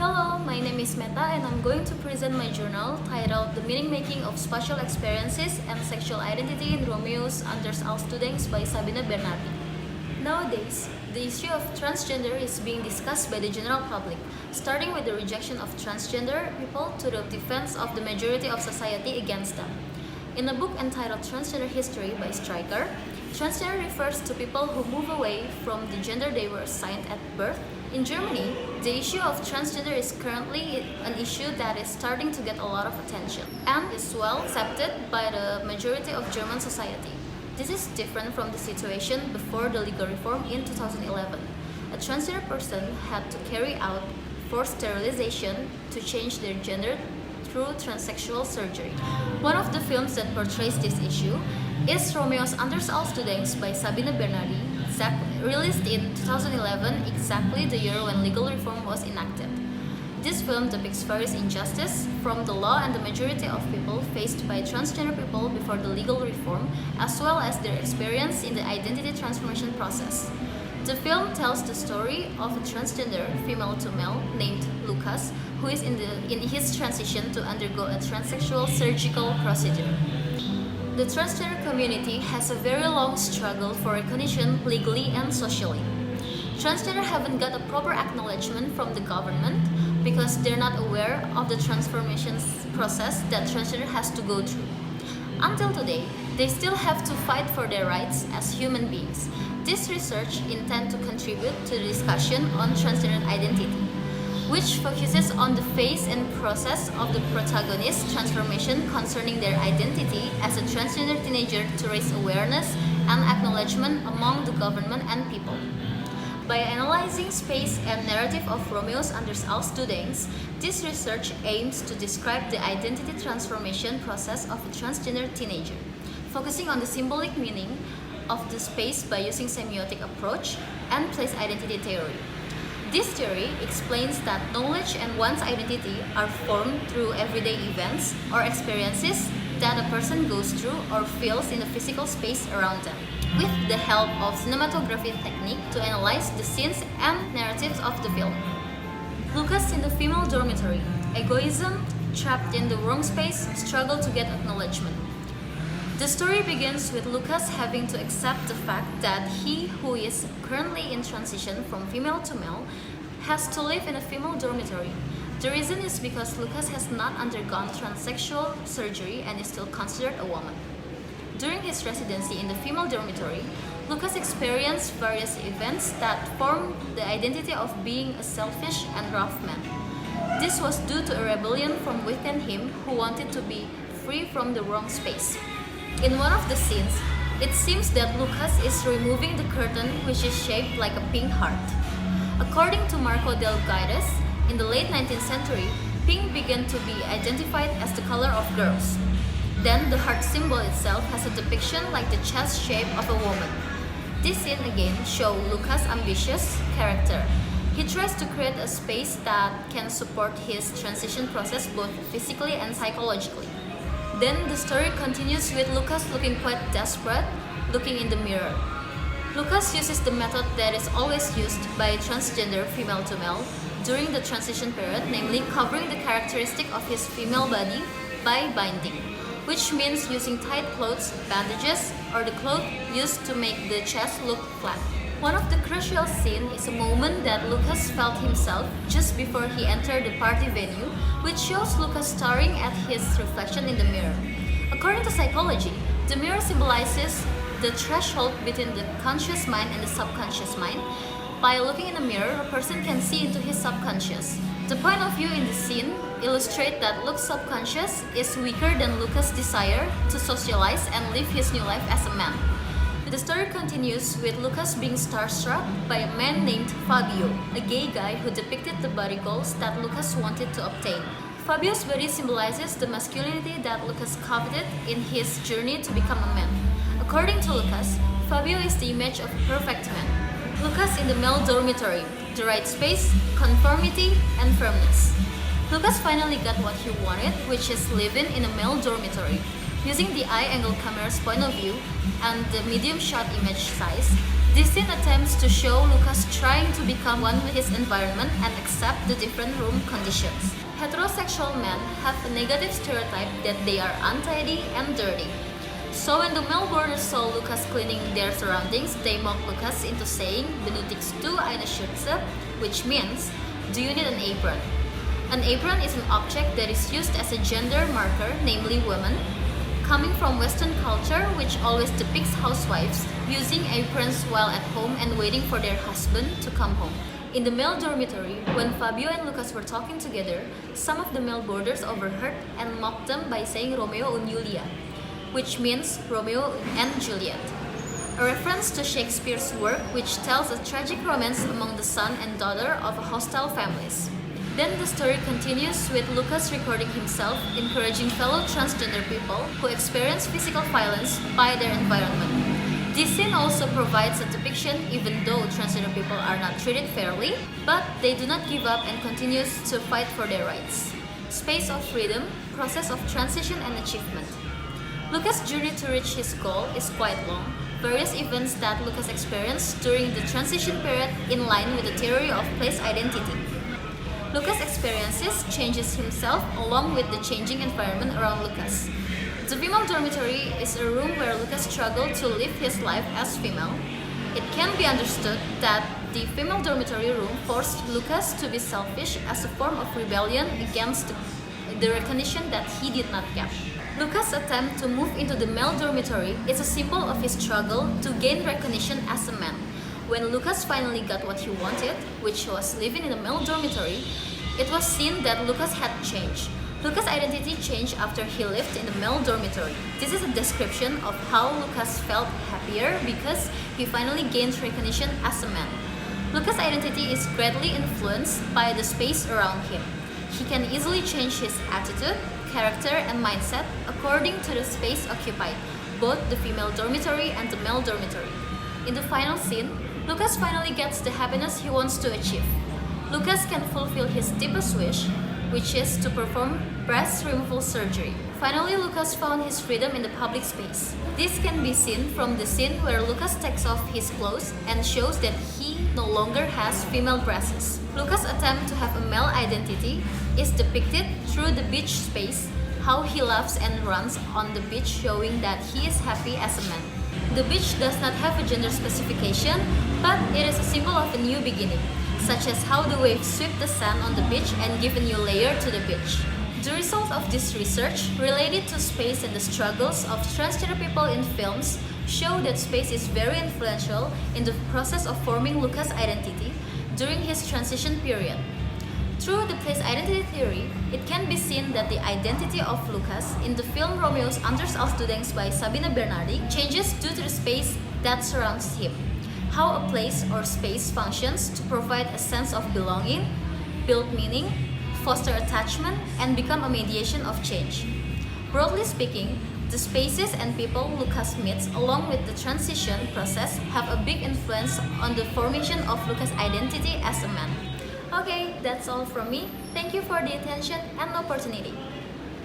Hello, my name is Meta and I'm going to present my journal titled The Meaning Making of Spatial Experiences and Sexual Identity in Romeos under all Students by Sabine Bernardi. Nowadays, the issue of transgender is being discussed by the general public, starting with the rejection of transgender people to the defense of the majority of society against them. In a book entitled Transgender History by Stryker, transgender refers to people who move away from the gender they were assigned at birth. In Germany, the issue of transgender is currently an issue that is starting to get a lot of attention and is well accepted by the majority of German society. This is different from the situation before the legal reform in 2011. A transgender person had to carry out forced sterilization to change their gender through transsexual surgery. One of the films that portrays this issue is Romeos under all Students by Sabine Bernardi, released in 2011, exactly the year when legal reform was enacted. This film depicts various injustices from the law and the majority of people faced by transgender people before the legal reform, as well as their experience in the identity transformation process. The film tells the story of a transgender female to male named Lucas, who is in his transition to undergo a transsexual surgical procedure. The transgender community has a very long struggle for recognition legally and socially. Transgender haven't got a proper acknowledgement from the government because they're not aware of the transformation process that transgender has to go through. Until today, they still have to fight for their rights as human beings. This research intends to contribute to the discussion on transgender identity, which focuses on the phase and process of the protagonist transformation concerning their identity as a transgender teenager to raise awareness and acknowledgement among the government and people. By analyzing space and narrative of Romeos under all Students, this research aims to describe the identity transformation process of a transgender teenager, focusing on the symbolic meaning of the space by using semiotic approach and place identity theory. This theory explains that knowledge and one's identity are formed through everyday events or experiences that a person goes through or feels in the physical space around them, with the help of cinematography technique to analyze the scenes and narratives of the film. Lucas in the female dormitory, egoism, trapped in the wrong space, struggle to get acknowledgement. The story begins with Lucas having to accept the fact that he, who is currently in transition from female to male, has to live in a female dormitory. The reason is because Lucas has not undergone transsexual surgery and is still considered a woman. During his residency in the female dormitory, Lucas experienced various events that formed the identity of being a selfish and rough man. This was due to a rebellion from within him who wanted to be free from the wrong space. In one of the scenes, it seems that Lucas is removing the curtain which is shaped like a pink heart. According to Marco del Guides, in the late 19th century, pink began to be identified as the color of girls. Then the heart symbol itself has a depiction like the chest shape of a woman. This scene again shows Lucas' ambitious character. He tries to create a space that can support his transition process both physically and psychologically. Then the story continues with Lucas looking quite desperate, looking in the mirror. Lucas uses the method that is always used by transgender female to male during the transition period, namely covering the characteristic of his female body by binding, which means using tight clothes, bandages, or the cloth used to make the chest look flat. One of the crucial scenes is a moment that Lucas felt himself just before he entered the party venue, which shows Lucas staring at his reflection in the mirror. According to psychology, the mirror symbolizes the threshold between the conscious mind and the subconscious mind. By looking in the mirror, a person can see into his subconscious. The point of view in the scene illustrates that Luke's subconscious is weaker than Lucas' desire to socialize and live his new life as a man. The story continues with Lucas being starstruck by a man named Fabio, a gay guy who depicted the body goals that Lucas wanted to obtain. Fabio's body symbolizes the masculinity that Lucas coveted in his journey to become a man. According to Lucas, Fabio is the image of a perfect man. Lucas in the male dormitory, the right space, conformity, and firmness. Lucas finally got what he wanted, which is living in a male dormitory. Using the eye angle camera's point of view and the medium shot image size, This scene attempts to show Lucas trying to become one with his environment and accept the different room conditions. Heterosexual men have a negative stereotype that they are untidy and dirty. So when the male boarders saw Lucas cleaning their surroundings, they mocked Lucas into saying, "Benötigst du eine Schürze?" which means, "Do you need an apron?" An apron is an object that is used as a gender marker, namely women, coming from Western culture, which always depicts housewives using aprons while at home and waiting for their husband to come home. In the male dormitory, when Fabio and Lucas were talking together, some of the male boarders overheard and mocked them by saying Romeo and Julia, which means Romeo and Juliet, a reference to Shakespeare's work which tells a tragic romance among the son and daughter of hostile families. Then the story continues with Lucas recording himself, encouraging fellow transgender people who experience physical violence by their environment. This scene also provides a depiction even though transgender people are not treated fairly, but they do not give up and continues to fight for their rights. Space of freedom, process of transition and achievement. Lucas' journey to reach his goal is quite long. Various events that Lucas experienced during the transition period in line with the theory of place identity. Lucas experiences changes himself along with the changing environment around Lucas. The female dormitory is a room where Lucas struggled to live his life as female. It can be understood that the female dormitory room forced Lucas to be selfish as a form of rebellion against the recognition that he did not get. Lucas' attempt to move into the male dormitory is a symbol of his struggle to gain recognition as a man. When Lucas finally got what he wanted, which was living in a male dormitory, it was seen that Lucas had changed. Lucas' identity changed after he lived in the male dormitory. This is a description of how Lucas felt happier because he finally gained recognition as a man. Lucas' identity is greatly influenced by the space around him. He can easily change his attitude, character, and mindset according to the space occupied, both the female dormitory and the male dormitory. In the final scene, Lucas finally gets the happiness he wants to achieve. Lucas can fulfill his deepest wish, which is to perform breast removal surgery. Finally, Lucas found his freedom in the public space. This can be seen from the scene where Lucas takes off his clothes and shows that he no longer has female breasts. Lucas' attempt to have a male identity is depicted through the beach space, how he laughs and runs on the beach showing that he is happy as a man. The beach does not have a gender specification, but it is a symbol of a new beginning, such as how the waves sweep the sand on the beach and give a new layer to the beach. The result of this research related to space and the struggles of transgender people in films show that space is very influential in the process of forming Lucas' identity during his transition period. Through the place identity theory, it can be seen that the identity of Lucas in the film Romeos Anders du denkst by Sabine Bernardi changes due to the space that surrounds him. How a place or space functions to provide a sense of belonging, build meaning, foster attachment, and become a mediation of change. Broadly speaking, the spaces and people Lucas meets along with the transition process have a big influence on the formation of Lucas' identity as a man. Okay, that's all from me. Thank you for the attention and opportunity.